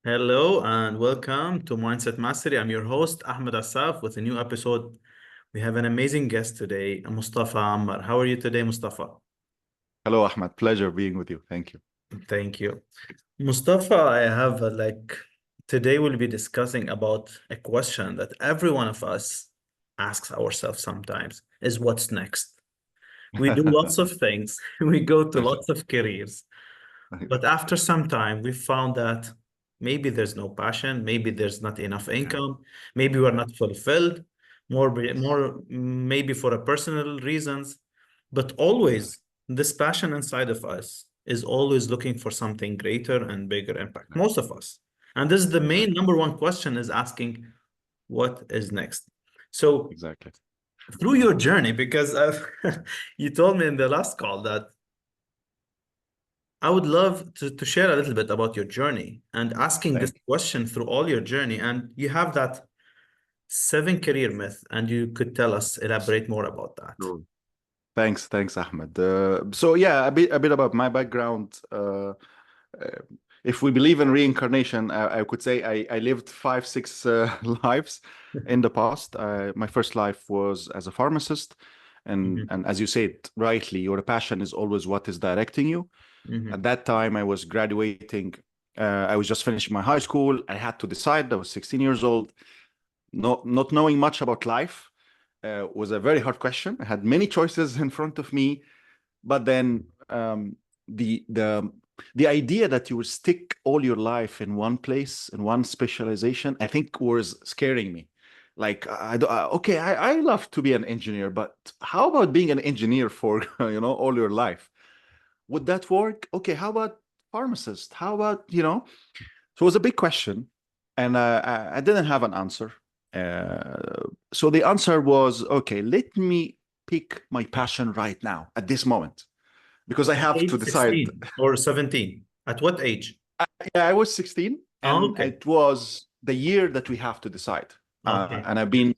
Hello and welcome to Mindset Mastery. I'm your host, Ahmed Assaf, with a new episode. We have an amazing guest today, Mustafa Ammar. How are you today, Mustafa? Hello, Ahmed. Pleasure being with you. Thank you. Thank you. Mustafa, I have today we'll be discussing about a question that every one of us asks ourselves sometimes is what's next? We do lots of things, we go to lots of careers. But after some time, we found that maybe there's no passion, maybe there's not enough Yeah. income, maybe we're not fulfilled, Yes. more maybe for a personal reasons. But Exactly. always, this passion inside of us is always looking for something greater and bigger impact. Most of us. And this is the main Exactly. number one question is asking, what is next? So Exactly. through your journey, because you told me in the last call that I would love to share a little bit about your journey and asking this Thank question through all your journey. And you have that seven career myth, and you could tell us, elaborate more about that. you. Thanks, Ahmed. So yeah, a bit about my background. If we believe in reincarnation, I could say I lived five, six lives in the past. My first life was as a pharmacist, and Mhm, and as you said rightly, your passion is always what is directing you. At mhm, that time, I was graduating. I was just finishing my high school. I had to decide. I was 16 years old, not knowing much about life. Was a very hard question. I had many choices in front of me, but then the the the idea that you will stick all your life in one place in one specialization, I think, was scaring me. Like okay, I love to be an engineer, but how about being an engineer for all your life? Would that work? Okay, how about pharmacist? How about So it was a big question, and I didn't have an answer. So the answer was, okay, let me pick my passion right now at this moment because I At have to age decide. 16 or 17. At what age? Yeah, I was 16, Oh, and okay. it was the year that we have to decide. Okay. And I've been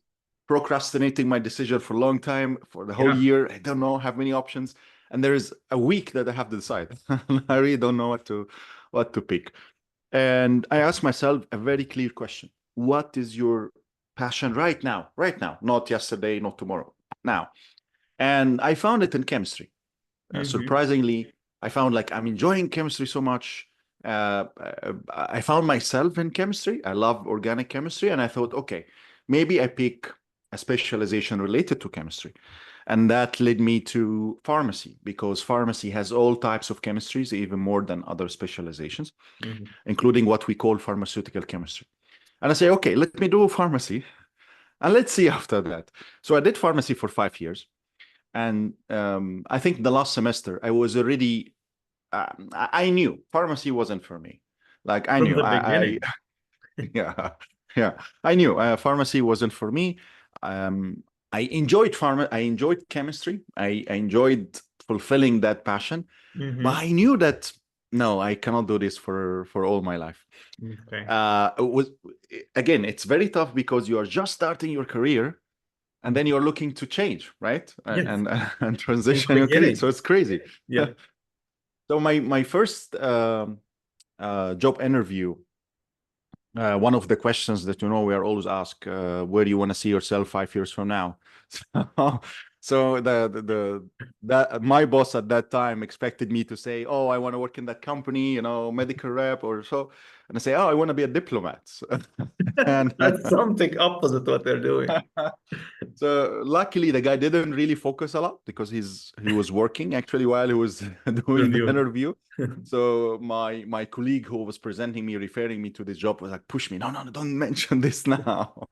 procrastinating my decision for a long time, for the whole Yeah. year. I don't know, have many options, and there is a week that I have to decide. I really don't know what to pick. And I asked myself a very clear question. What is your passion right now? Right now, not yesterday, not tomorrow, now. And I found it in chemistry. Hmm. Surprisingly, I found like I'm enjoying chemistry so much. I found myself in chemistry. I love organic chemistry. And I thought, okay, maybe I pick a specialization related to chemistry. And that led me to pharmacy because pharmacy has all types of chemistries, even more than other specializations, Hmm. including what we call pharmaceutical chemistry. And I say, okay, let me do pharmacy and let's see after that. So I did pharmacy for 5 years. And I think the last semester, I was already, I knew pharmacy wasn't for me. Like I From knew, the beginning. yeah, yeah, I knew pharmacy wasn't for me. Um, I enjoyed I enjoyed chemistry. I enjoyed fulfilling that passion, but Hmm. I knew that no, I cannot do this for all my life. Okay. It was again, it's very tough because you are just starting your career and then Mhm. you're looking to change, right? Yes. And From the transition your career. So beginning. it's crazy. Yeah. So my first job interview, one of the questions that we are always asked, where do you want to see yourself 5 years from now? So that my boss at that time expected me to say, "Oh, I want to work in that company, medical rep or so," and I say, "Oh, I want to be a diplomat." And That's something opposite what they're doing so luckily the guy didn't really focus a lot because he was working actually while he was with doing the you. interview. So my colleague who was presenting me, referring me to this job was like, push me, no, no, no, don't mention this now.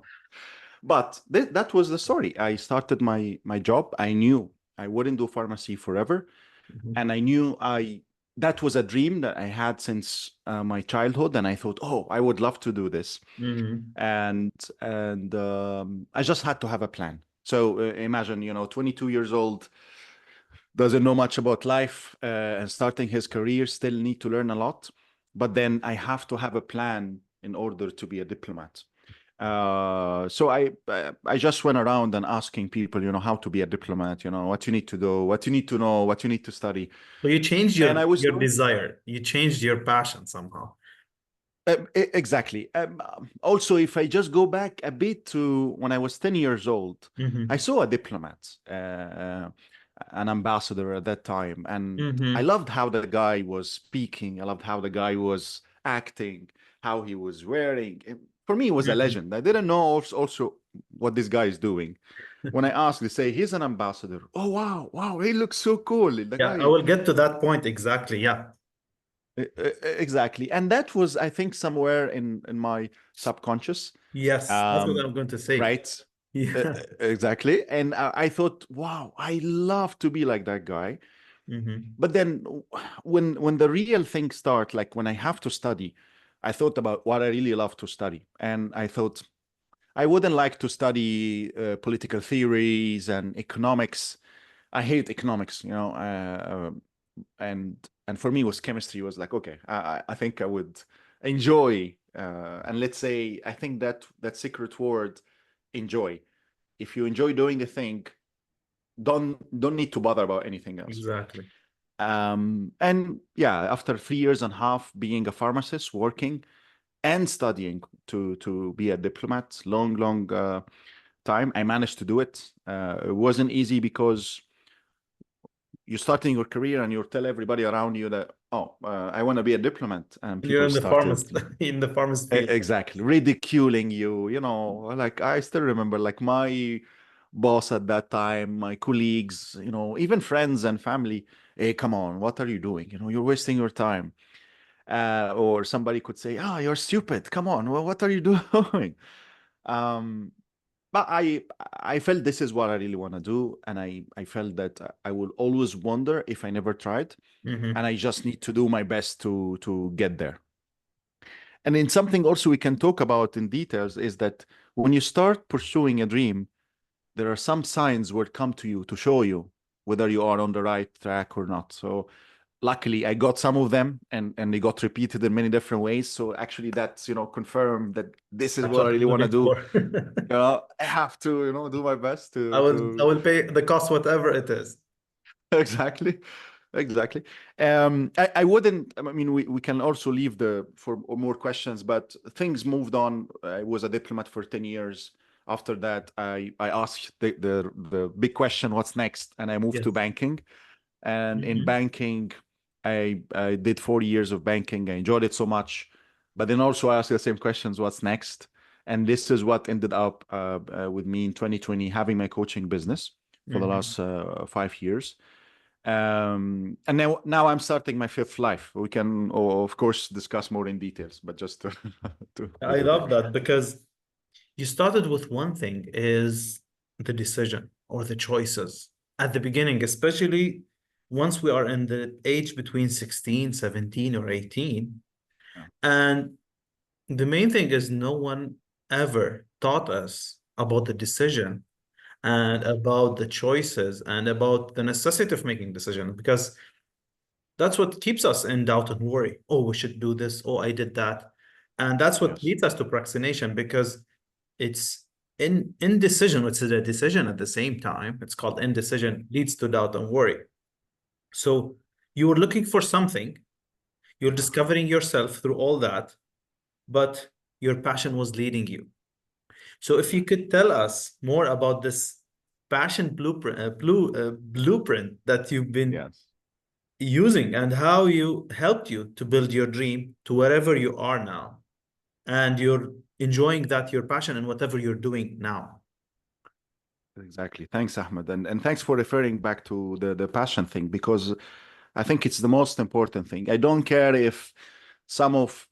But that was the story. I started my job. I knew I wouldn't do pharmacy forever, Mhm. and I knew I that was a dream that I had since my childhood, and I thought, oh, I would love to do this, Mhm. and I just had to have a plan. So imagine, 22 years old, doesn't know much about life, and starting his career, still need to learn a lot. But then I have to have a plan in order to be a diplomat. So I just went around and asking people, how to be a diplomat, what you need to do, what you need to know, what you need to study. So you changed And I was your doing desire. You changed your passion somehow. Exactly. Also, if I just go back a bit to when I was 10 years old, I Mm-hmm. saw a diplomat, an ambassador at that time, and I Mm-hmm. loved how the guy was speaking. I loved how the guy was acting, how he was wearing. For me, it was a Mm-hmm. legend. I didn't know also what this guy is doing. When I asked, they say he's an ambassador. Oh, wow, wow, he looks so cool. The Yeah, I guy. will get to that point exactly. Yeah. Exactly. And that was, I think, somewhere in my subconscious. Yes, that's what Um, I'm going to say. right. Yeah. Exactly. And I thought, wow, I love to be like that guy. Mm-hmm. But then when the real things start, like when I have to study, I thought about what I really love to study. And I thought I wouldn't like to study political theories and economics. I hate economics, and for me, it was chemistry was like, okay, I think I would enjoy, and let's say, I think that secret word, enjoy. If you enjoy doing a thing, don't need to bother about anything else. Exactly. And yeah, after 3 years and a half being a pharmacist, working and studying to be a diplomat, long time, I managed to do it. It wasn't easy because you're starting your career and you tell everybody around you that, oh, I want to be a diplomat, and And you're people in the started pharmacist in the pharmacist field. exactly ridiculing you. Like I still remember, like my boss at that time, my colleagues, even friends and family. Hey, come on, what are you doing? You're wasting your time. Or somebody could say, oh, you're stupid, come on, well, what are you doing? um but I felt this is what I really want to do, and I felt that I will always wonder if I never tried, Mm-hmm. and I just need to do my best to get there. And in something also we can talk about in details is that when you start pursuing a dream, there are some signs will come to you to show you whether you are on the right track or not. So luckily I got some of them, and they got repeated in many different ways. So actually that's confirmed that this is That's what I what I'm really want to looking do. for. I have to do my best I to will I to will pay the cost, whatever it is. exactly. Exactly. I wouldn't, I mean, we can also leave for more questions, but things moved on. I was a diplomat for 10 years. After that, I asked the big question, what's next? And I moved to Yes. banking. And in Mm-hmm. banking, I did 40 years of banking. I enjoyed it so much. But then also I asked the same questions, what's next? And this is what ended up with me in 2020, having my coaching business for the Mm-hmm. last 5 years. And now I'm starting my fifth life. We can, of course, discuss more in details, but just to, to put I it there. love that because you started with one thing is the decision or the choices at the beginning, especially once we are in the age between 16, 17, or 18. Yeah. And the main thing is no one ever taught us about the decision and about the choices and about the necessity of making decisions because that's what keeps us in doubt and worry. Oh, we should do this. Oh, I did that. And that's what Yes. leads us to procrastination because it's indecision, which is a decision at the same time. It's called indecision, leads to doubt and worry. So you were looking for something, you're discovering yourself through all that, but your passion was leading you. So if you could tell us more about this passion blueprint that you've been Yes. using and how you helped you to build your dream to wherever you are now, and you're enjoying that your passion and whatever you're doing now. Exactly. Thanks, Ahmed. And thanks for referring back to the passion thing, because I think it's the most important thing. I don't care if some of,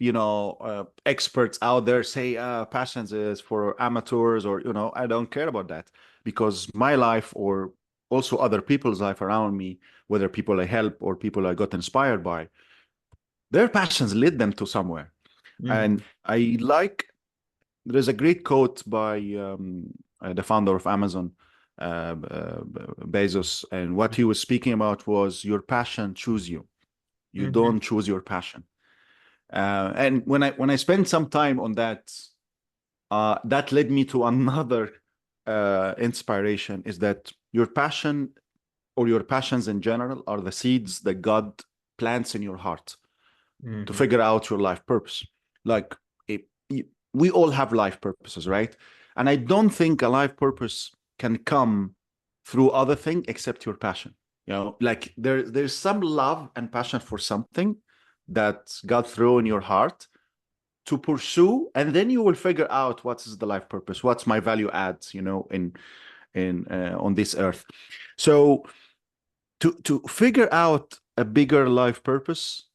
experts out there say passions is for amateurs, or, I don't care about that, because my life, or also other people's life around me, whether people I help or people I got inspired by, their passions led them to somewhere. Mhm. And there's a great quote by the founder of Amazon, Bezos, and what he was speaking about was your passion choose you. You Mhm. don't choose your passion. And when I spent some time on that, that led me to another inspiration, is that your passion, or your passions in general, are the seeds that God plants in your heart to Mhm. figure out your life purpose. like it, we all have life purposes, right? And I don't think a life purpose can come through other thing except your passion. Like there's some love and passion for something that God threw in your heart to pursue, and then you will figure out what is the life purpose, what's my value adds, in on this earth. So to figure out a bigger life purpose,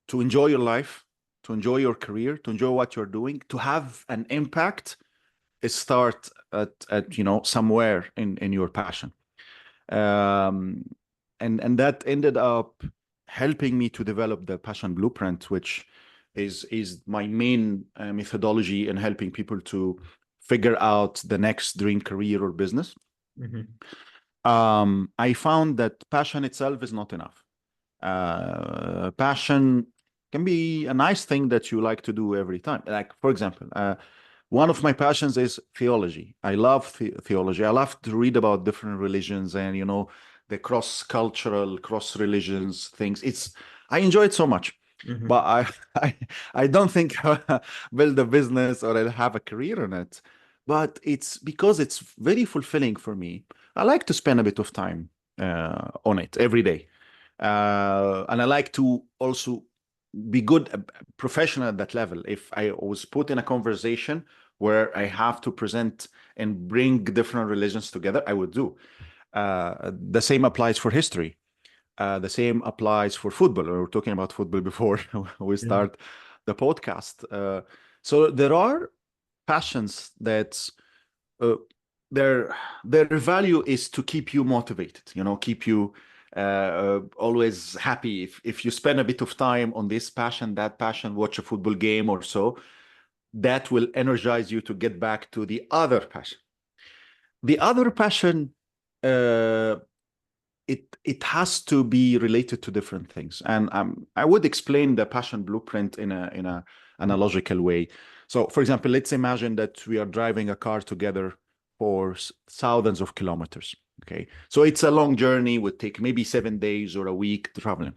to enjoy your life, to enjoy your career, to enjoy what you're doing, to have an impact, is start at somewhere in your passion. um, and that ended up helping me to develop the passion blueprint, which is my main methodology in helping people to figure out the next dream career or business. I found that passion itself is not enough. Passion can be a nice thing that you like to do every time. Like, for example, one of my passions is theology. I love theology. I love to read about different religions and, the cross-cultural, cross-religions things. I enjoy it so much. But I don't think I'll build a business or I'll have a career in it. But it's because it's very fulfilling for me. I like to spend a bit of time on it every day. And I like to also be good professional at that level. If I was put in a conversation where I have to present and bring different religions together, I would do. The same applies for history. The same applies for football. We were talking about football before we start the podcast. So there are passions that their value is to keep you motivated, keep you always happy. If you spend a bit of time on this passion, that passion, watch a football game or so, that will energize you to get back to the other passion. The other passion, it has to be related to different things, and I would explain the passion blueprint in a logical way. So, for example, let's imagine that we are driving a car together for thousands of kilometers. Okay, so it's a long journey, would take maybe 7 days or a week traveling.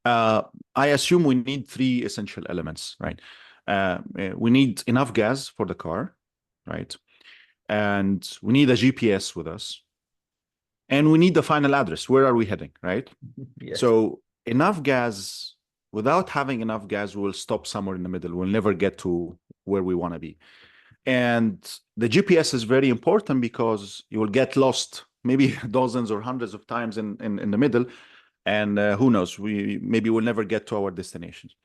I assume we need 3 essential elements, right? We need enough gas for the car, right? And we need a GPS with us. And we need the final address. Where are we heading, right? Yes. So enough gas, without having enough gas, we'll stop somewhere in the middle. We'll never get to where we want to be. And the GPS is very important because you will get lost maybe dozens or hundreds of times in the middle. And who knows, maybe we'll never get to our destinations.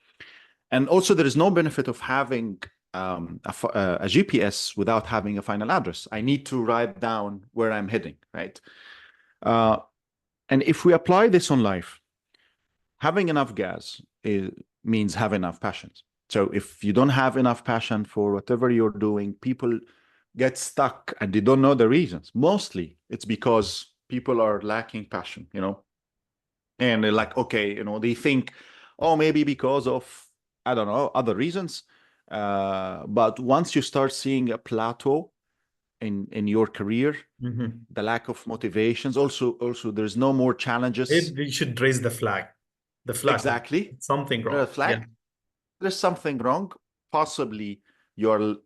And also, there is no benefit of having a GPS without having a final address. I need to write down where I'm heading, right? And if we apply this on life, having enough gas means have enough passion. So if you don't have enough passion for whatever you're doing, people get stuck and they don't know the reasons. Mostly it's because people are lacking passion, and they're like, okay, they think, oh, maybe because of, I don't know, other reasons. But once you start seeing a plateau in your career, the lack of motivations, also there's no more challenges. You should raise the flag. The flag. Exactly. Something wrong. The flag. Yeah. There's something wrong. Possibly you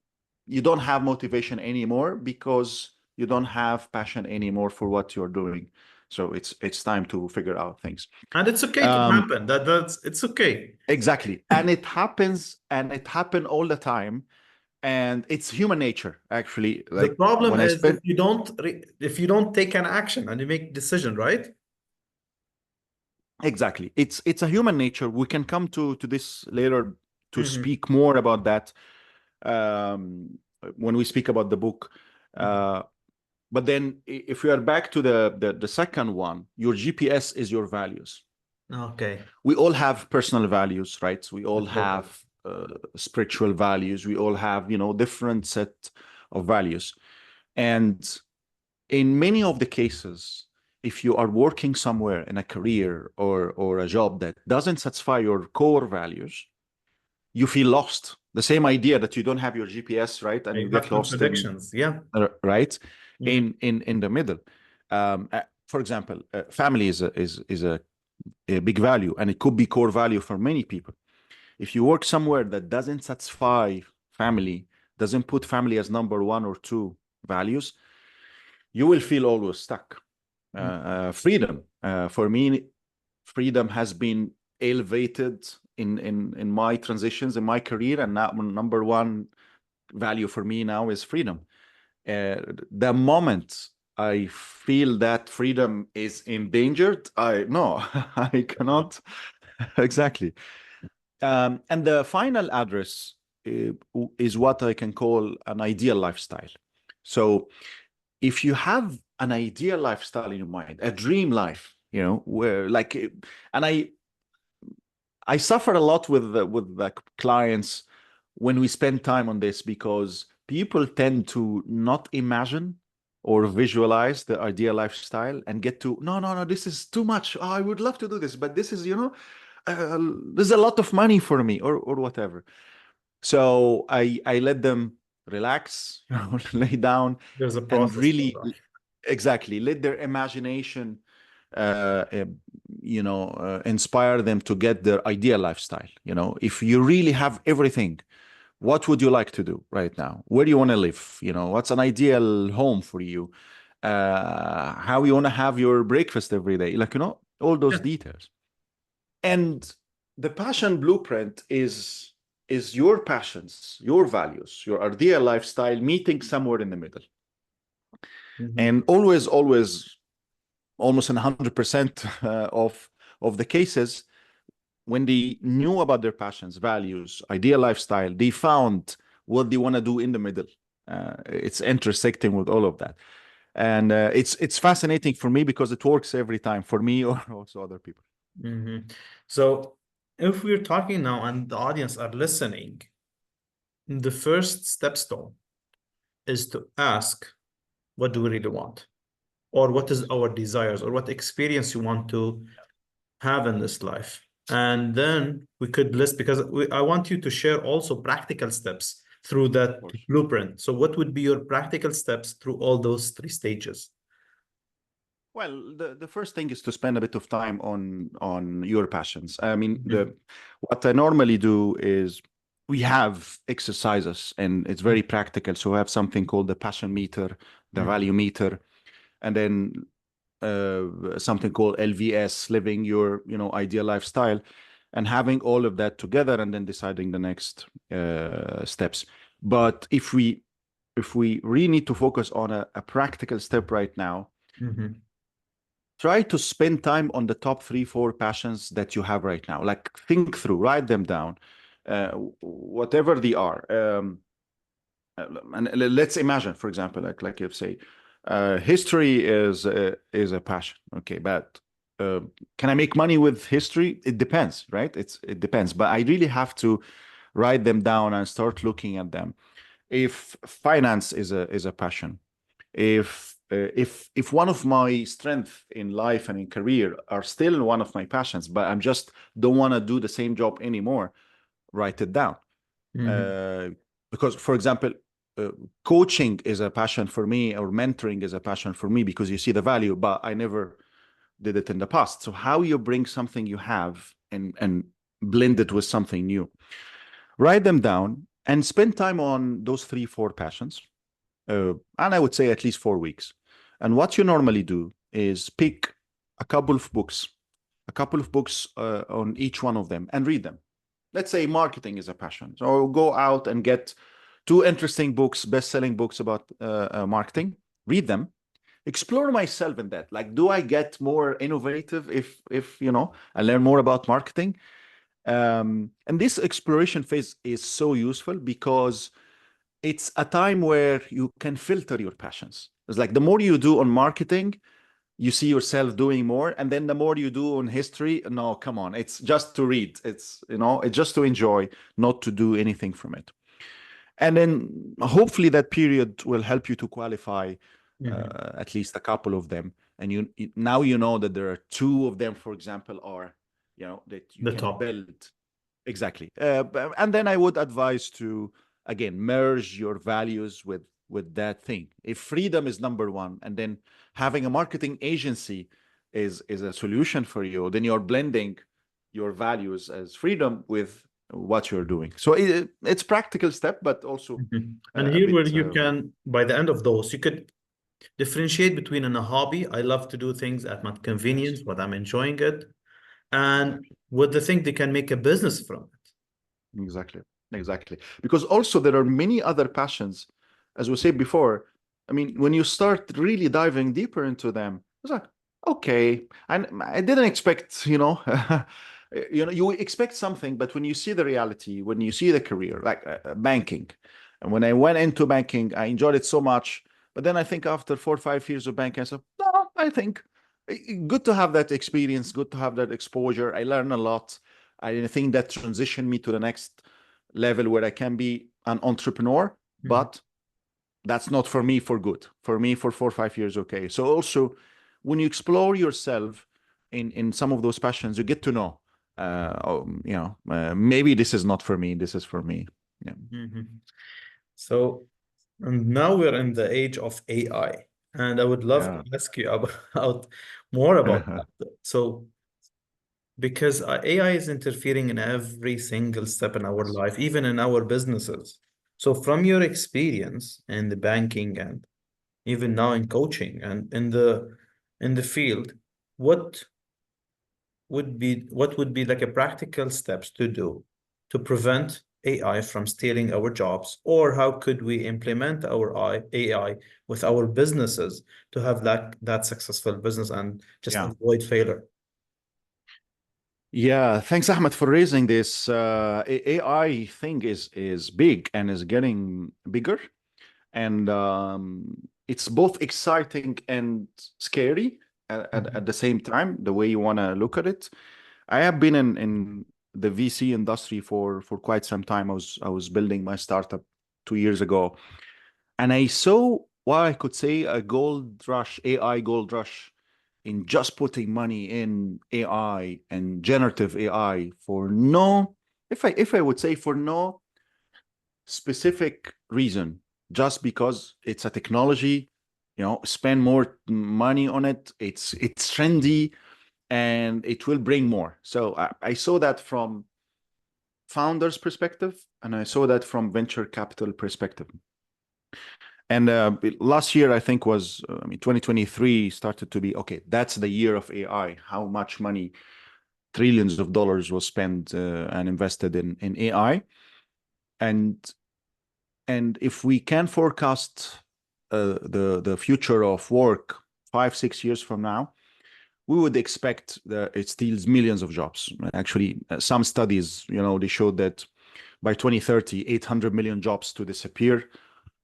don't have motivation anymore because you don't have passion anymore for what you're doing. So it's time to figure out things. And it's okay to happen. It's okay. Exactly. And it happens, and it happens all the time. And it's human nature, actually. Like, the problem is if you don't take an action and you make decision, right? Exactly. It's a human nature. We can come to this later to speak more about that when we speak about the book. But then if we are back to the second one, your GPS is your values. Okay. We all have personal values, right? We all have spiritual values. We all have, different set of values. And in many of the cases, if you are working somewhere in a career or a job that doesn't satisfy your core values, you feel lost. The same idea that you don't have your GPS, right? And you get lost contradictions, right? In the middle. For example, family is a big value, and it could be core value for many people. If you work somewhere that doesn't satisfy family, doesn't put family as number one or two values, you will feel always stuck. Freedom, for me, freedom has been elevated in my transitions in my career, and now number one value for me now is freedom. The moment I feel that freedom is endangered, I cannot. Exactly. And the final address is what I can call an ideal lifestyle. So if you have an ideal lifestyle in your mind, a dream life, where like, and I suffer a lot with the clients when we spend time on this, because people tend to not imagine or visualize the ideal lifestyle and get to, no, this is too much. Oh, I would love to do this, but this is, there's a lot of money for me, or whatever. So I let them relax, lay down, There's a and process for really, that. exactly, let their imagination uh, uh, inspire them to get their ideal lifestyle. If you really have everything, what would you like to do right now? Where do you want to live? What's an ideal home for you? How you want to have your breakfast every day? Like, all those Yeah. details. And the passion blueprint is your passions, your values, your ideal lifestyle meeting somewhere in the middle. And always, almost 100% of the cases, when they knew about their passions, values, ideal lifestyle, they found what they want to do in the middle. It's intersecting with all of that. And it's fascinating for me because it works every time for me or also other people. So if we're talking now and the audience are listening, the first stepstone is to ask, what do we really want? Or what is our desires, or what experience you want to have in this life? And then we could list, because I want you to share also practical steps through that Of course. blueprint. So what would be your practical steps through all those three stages? Well, the first thing is to spend a bit of time on your passions. I mean, what I normally do is we have exercises, and it's very practical. So we have something called the passion meter, the value meter, and then something called LVS, living your ideal lifestyle, and having all of that together, and then deciding the next steps. But if we really need to focus on a practical step right now, try to spend time on the top 3-4 passions that you have right now. Like, think through, write them down, whatever they are. And let's imagine, for example, like you say, history is a passion. Okay, but can I make money with history? It depends, right? It depends. But I really have to write them down and start looking at them. If finance is a passion, if one of my strengths in life and in career are still one of my passions, but I'm just don't want to do the same job anymore, write it down. Because, for example, coaching is a passion for me, or mentoring is a passion for me, because you see the value, but I never did it in the past. So how you bring something you have and blend it with something new, write them down and spend time on those 3-4 passions. And I would say at least 4 weeks. And what you normally do is pick a couple of books on each one of them and read them. Let's say marketing is a passion. So go out and get 2 interesting books, best-selling books about marketing, read them, explore myself in that. Like, do I get more innovative if I learn more about marketing? And this exploration phase is so useful because it's a time where you can filter your passions. It's like the more you do on marketing, you see yourself doing more. And then the more you do on history, no, come on, it's just to read. It's just to enjoy, not to do anything from it. And then hopefully that period will help you to qualify at least a couple of them. And now you know that there are 2 of them, for example, are, that you The can top. build. Exactly. And then I would advise to, again, merge your values with that thing. If freedom is number one, and then having a marketing agency is a solution for you, then you're blending your values as freedom with what you're doing. So it's practical step, but also And a here where bit you can, by the end of those, you could differentiate between a hobby. I love to do things at my yes, convenience, but I'm enjoying it. And exactly. with the thing they can make a business from Exactly. Exactly. Because also there are many other passions, as we said before. I mean, when you start really diving deeper into them, it's like, okay, and I didn't expect, you expect something, but when you see the reality, when you see the career, like banking, and when I went into banking, I enjoyed it so much. But then I think after 4 or 5 years of banking, I said, no, I think good to have that experience, good to have that exposure. I learned a lot. I think that transitioned me to the next level where I can be an entrepreneur, it. but that's not for me for good. For me, for 4 or 5 years, okay. So also, when you explore yourself in some of those passions, you get to know, maybe this is not for me. This is for me. Yeah. Mhm. So, and now we're in the age of AI, and I would love to Yeah. ask you about more about that. So, because AI is interfering in every single step in our Yes. life, even in our businesses. So, from your experience in the banking and even now in coaching and in the field, what what would be like a practical steps to do to prevent AI from stealing our jobs, or how could we implement our AI with our businesses to have that successful business and just Yeah. avoid failure? Yeah, thanks, Ahmed, for raising this. AI thing is big and is getting bigger, and it's both exciting and scary at the same time. The way you want to look at it, I have been in the VC industry for quite some time. I was building my startup 2 years ago, and I saw what I could say a gold rush, AI gold rush, in just putting money in AI and generative AI for no, if I would say for no specific reason, just because it's a technology, spend more money on it. It's trendy and it will bring more. So I saw that from founders' perspective, and I saw that from venture capital perspective. And last year, I think was, 2023 started to be, okay, that's the year of AI. How much money, trillions of dollars was spent and invested in AI. And and if we can forecast the future of work 5 6 years from now, we would expect that it steals millions of jobs. Actually, some studies, they showed that by 2030, 800 million jobs to disappear,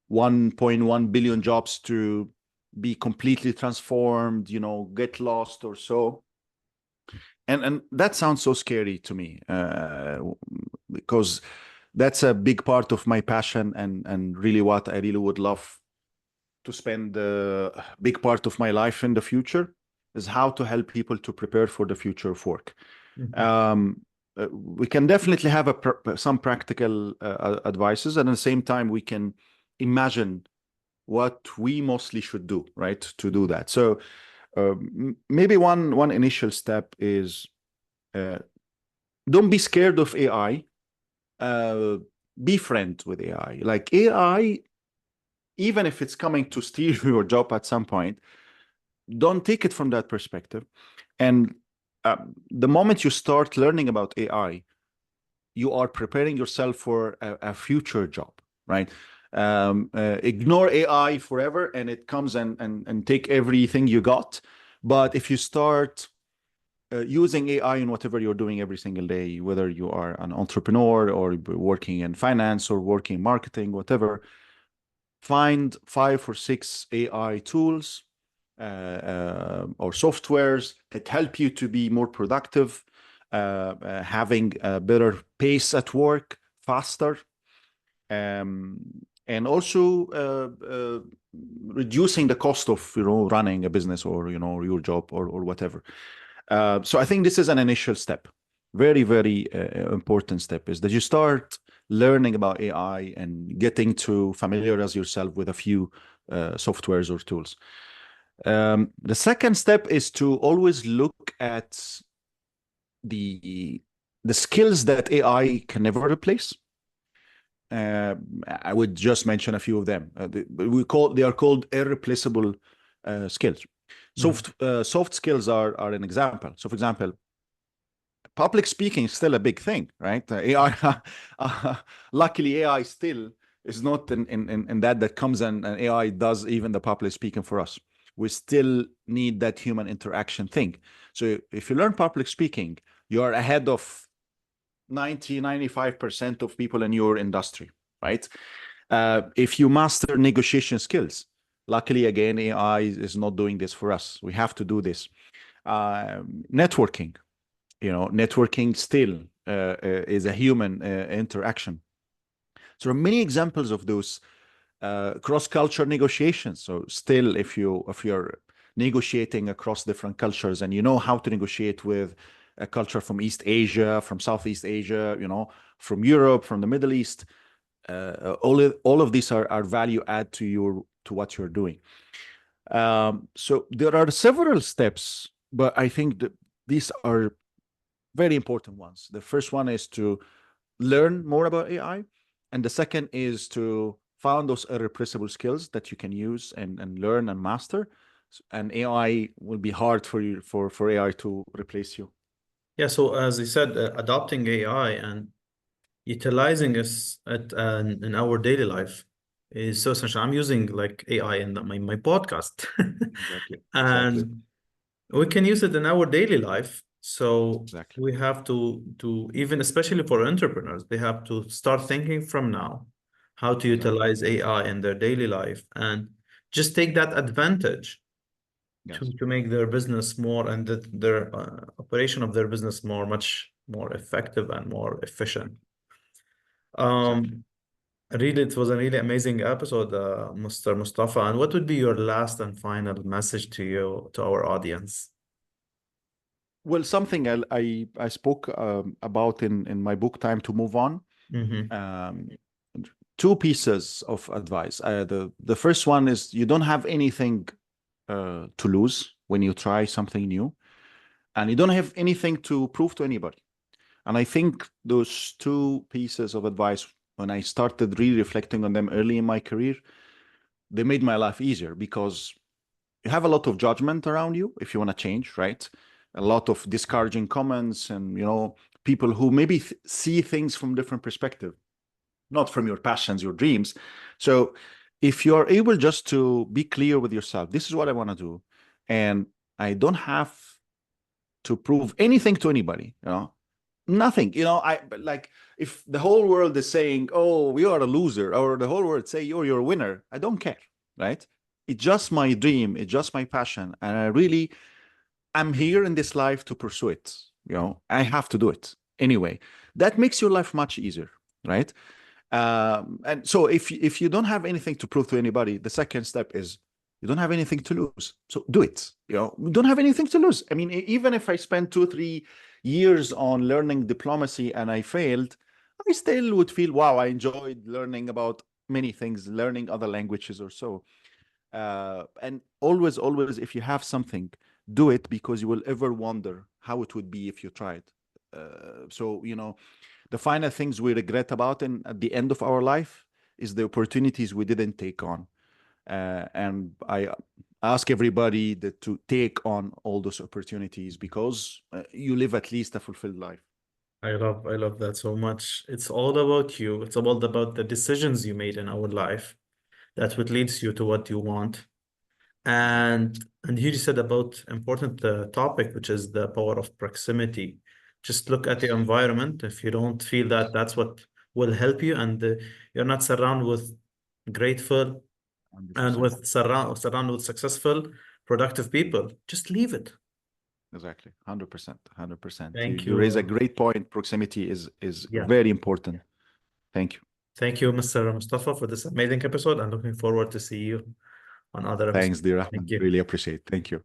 1.1 billion jobs to be completely transformed, get lost or so. And that sounds so scary to me, because that's a big part of my passion, and really what I really would love to spend a big part of my life in the future is how to help people to prepare for the future of work. Mhm. We can definitely have some practical advices, and at the same time we can imagine what we mostly should do, right, to do that. So maybe one initial step is, uh, don't be scared of AI. Uh, be friend with AI. Like AI, even if it's coming to steal your job at some point, don't take it from that perspective. And the moment you start learning about AI, you are preparing yourself for a future job, right? Ignore AI forever, and it comes and take everything you got. But if you start using AI in whatever you're doing every single day, whether you are an entrepreneur or working in finance or working in marketing, whatever, find 5 or 6 AI tools or softwares that help you to be more productive, having a better pace at work, faster, um, and also reducing the cost of running a business or your job or whatever. So I think this is an initial step, very very important step, is that you start learning about AI and getting to familiarize yourself with a few softwares or tools. The second step is to always look at the the skills that AI can never replace. I would just mention a few of them. They are called irreplaceable skills. Soft skills are an example. So, for example, public speaking is still a big thing, right? AI, luckily, AI still is not in that comes and AI does even the public speaking for us. We still need that human interaction thing. So if you learn public speaking, you're ahead of 95% of people in your industry, right? If you master negotiation skills, luckily, again, AI is not doing this for us. We have to do this. Networking, networking still is a human interaction. So there are many examples of those cross-culture negotiations. So still, if you're negotiating across different cultures and you know how to negotiate with a culture from East Asia, from Southeast Asia, from Europe, from the Middle East, all of these are value add to what you're doing. So there are several steps, but I think that these are very important ones. The first one is to learn more about AI, and the second is to find those irreplaceable skills that you can use and learn and master. And AI will be hard for AI to replace you. Yeah, so as you said, adopting AI and utilizing it in our daily life is so essential. I'm using like AI in my podcast, Exactly. Exactly. and we can use it in our daily life. So Exactly. we have to even especially for entrepreneurs, they have to start thinking from now how to Exactly. utilize AI in their daily life and just take that advantage Yes. to make their business more and their operation of their business much more effective and more efficient. Exactly. Um, Really, it was a really amazing episode, Mr. Mustafa. And what would be your last and final message to our audience? Well, something I spoke about in my book, Time to Move On. Mm-hmm. Um, Two pieces of advice. The first one is you don't have anything to lose when you try something new, and you don't have anything to prove to anybody. And I think those two pieces of advice, when I started really reflecting on them early in my career, they made my life easier because you have a lot of judgment around you if you want to change, right? A lot of discouraging comments and, people who maybe see things from different perspective, not from your passions, your dreams. So if you're able just to be clear with yourself, this is what I want to do, and I don't have to prove anything to anybody, nothing, I like, if the whole world is saying, oh, you are a loser, or the whole world say, oh, you're a winner, I don't care, right? It's just my dream, it's just my passion, and I'm here in this life to pursue it. I have to do it anyway. That makes your life much easier, right? And so if you don't have anything to prove to anybody, the second step is you don't have anything to lose. So do it. You don't have anything to lose. I mean, even if I spent 2 or 3 years on learning diplomacy and I failed, I still would feel, wow, I enjoyed learning about many things, learning other languages or so. And always, if you have something, do it, because you will ever wonder how it would be if you tried. So, the final things we regret about at the end of our life is the opportunities we didn't take on. And I ask everybody to take on all those opportunities, because you live at least a fulfilled life. I love that so much. It's all about you. It's all about the decisions you made in our life. That's what leads you to what you want. Exactly. And here you said about important topic, which is the power of proximity. Just look at your Yes. environment. If you don't feel that that's what will help you, and you're not surrounded with grateful and 100%. with surrounded with successful, productive people, just leave it. Exactly. 100%. 100%. You, Thank you raise a you. great point. Proximity is Yeah. very important. Thank you. Thank you, Mr. Mustafa, for this amazing episode. I'm looking forward to see you on other episodes. Thanks, dear Thank Ahmed. you. Really appreciate it. Thank you.